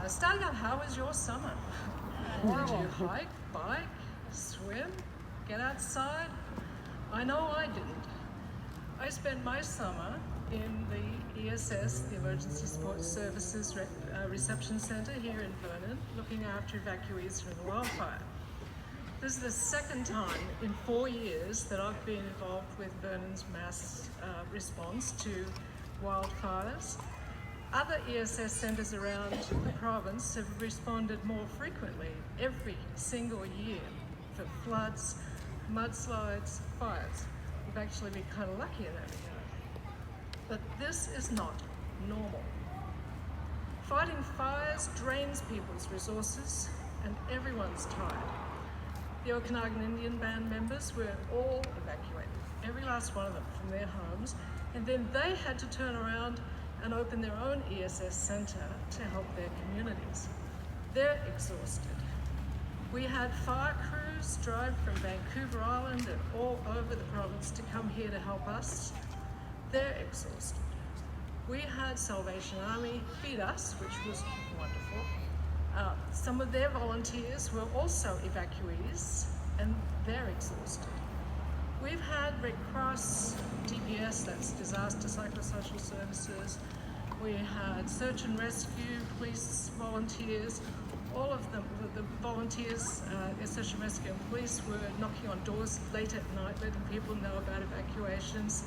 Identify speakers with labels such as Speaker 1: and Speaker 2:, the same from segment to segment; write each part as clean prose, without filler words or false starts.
Speaker 1: Starting out, how was your summer? Did you hike, bike, swim, get outside? I know I didn't. I spent my summer in the ESS, the Emergency Support Services Reception Centre here in Vernon, looking after evacuees from the wildfire. This is the second time in 4 years that I've been involved with Vernon's mass response to wildfires. Other ESS centres around the province have responded more frequently every single year for floods, mudslides, fires. We've actually been kind of lucky in that regard. But this is not normal. Fighting fires drains people's resources and everyone's tired. The Okanagan Indian Band members were all evacuated, every last one of them, from their homes, and then they had to turn around and open their own ESS centre to help their communities. They're exhausted. We had fire crews drive from Vancouver Island and all over the province to come here to help us. They're exhausted. We had Salvation Army feed us, which was wonderful. Some of their volunteers were also evacuees, and they're exhausted. We've had Red Cross, DPS, that's Disaster Psychosocial Services. We had search and rescue, police volunteers. All of them, the volunteers, search and rescue and police were knocking on doors late at night, letting people know about evacuations.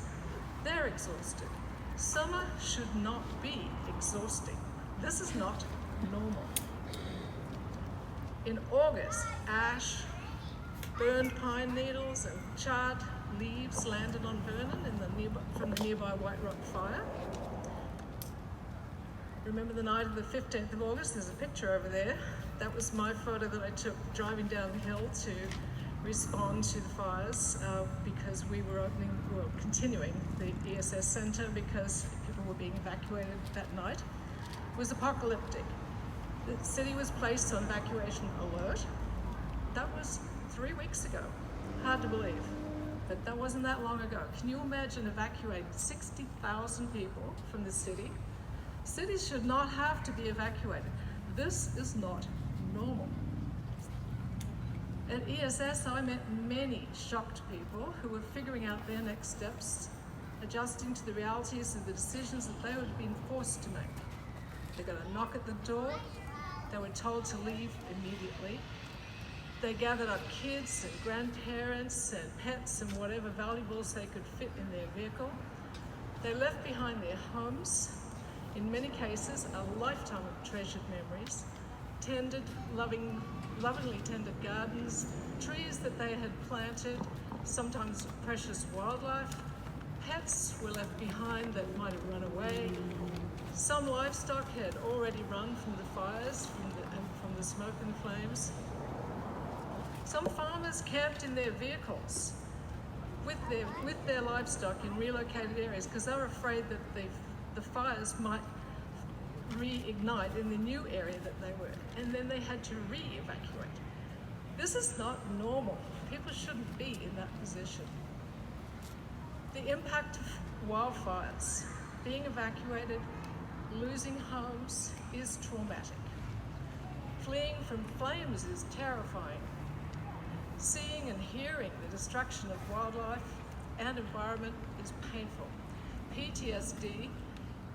Speaker 1: They're exhausted. Summer should not be exhausting. This is not normal. In August, ash, burned pine needles and charred leaves landed on Vernon from the nearby White Rock fire. Remember the night of the 15th of August? There's a picture over there. That was my photo that I took driving down the hill to respond to the fires because we were continuing the ESS centre because people were being evacuated that night. It was apocalyptic. The city was placed on evacuation alert. That was 3 weeks ago. Hard to believe, but that wasn't that long ago. Can you imagine evacuating 60,000 people from the city? Cities should not have to be evacuated. This is not normal. At ESS, I met many shocked people who were figuring out their next steps, adjusting to the realities of the decisions that they would have been forced to make. They got a knock at the door. They were told to leave immediately. They gathered up kids and grandparents and pets and whatever valuables they could fit in their vehicle. They left behind their homes, in many cases a lifetime of treasured memories, lovingly tended gardens, trees that they had planted, sometimes precious wildlife. Pets were left behind that might have run away. Some livestock had already run from the fires, from the smoke and flames. Some farmers camped in their vehicles with their livestock in relocated areas because they were afraid that the fires might reignite in the new area that they were, and then they had to re-evacuate. This is not normal. People shouldn't be in that position. The impact of wildfires, being evacuated, losing homes is traumatic. Fleeing from flames is terrifying. Seeing and hearing the destruction of wildlife and environment is painful. PTSD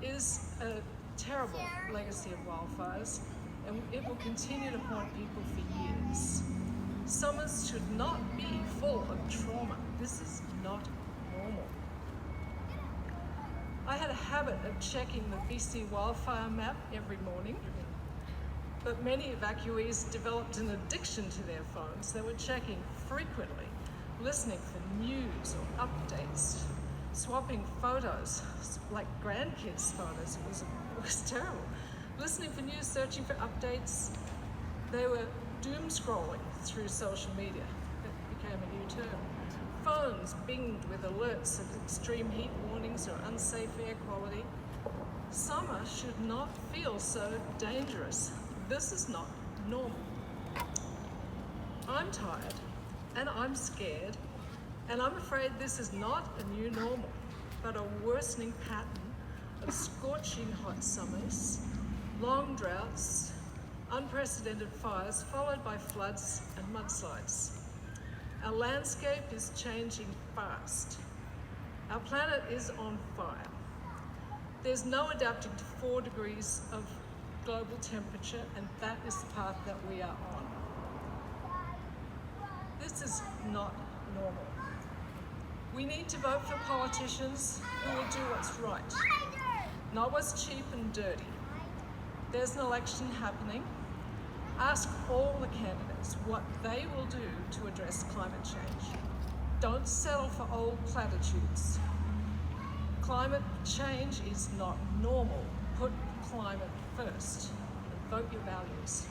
Speaker 1: is a terrible legacy of wildfires, and it will continue to haunt people for years. Summers should not be full of trauma. This is not normal. I had a habit of checking the BC wildfire map every morning, but many evacuees developed an addiction to their phones. They were checking frequently, listening for news or updates, swapping photos, like grandkids' photos. It was terrible. Listening for news, searching for updates. They were doom scrolling through social media. It became a new term. Phones binged with alerts of extreme heat warnings or unsafe air quality. Summer should not feel so dangerous. This is not normal. I'm tired and I'm scared, and I'm afraid this is not a new normal, but a worsening pattern of scorching hot summers, long droughts, unprecedented fires followed by floods and mudslides. Our landscape is changing fast. Our planet is on fire. There's no adapting to 4 degrees of global temperature, and that is the path that we are on. This is not normal. We need to vote for politicians who will do what's right, not what's cheap and dirty. There's an election happening. Ask all the candidates what they will do to address climate change. Don't settle for old platitudes. Climate change is not normal. Put climate first and vote your values.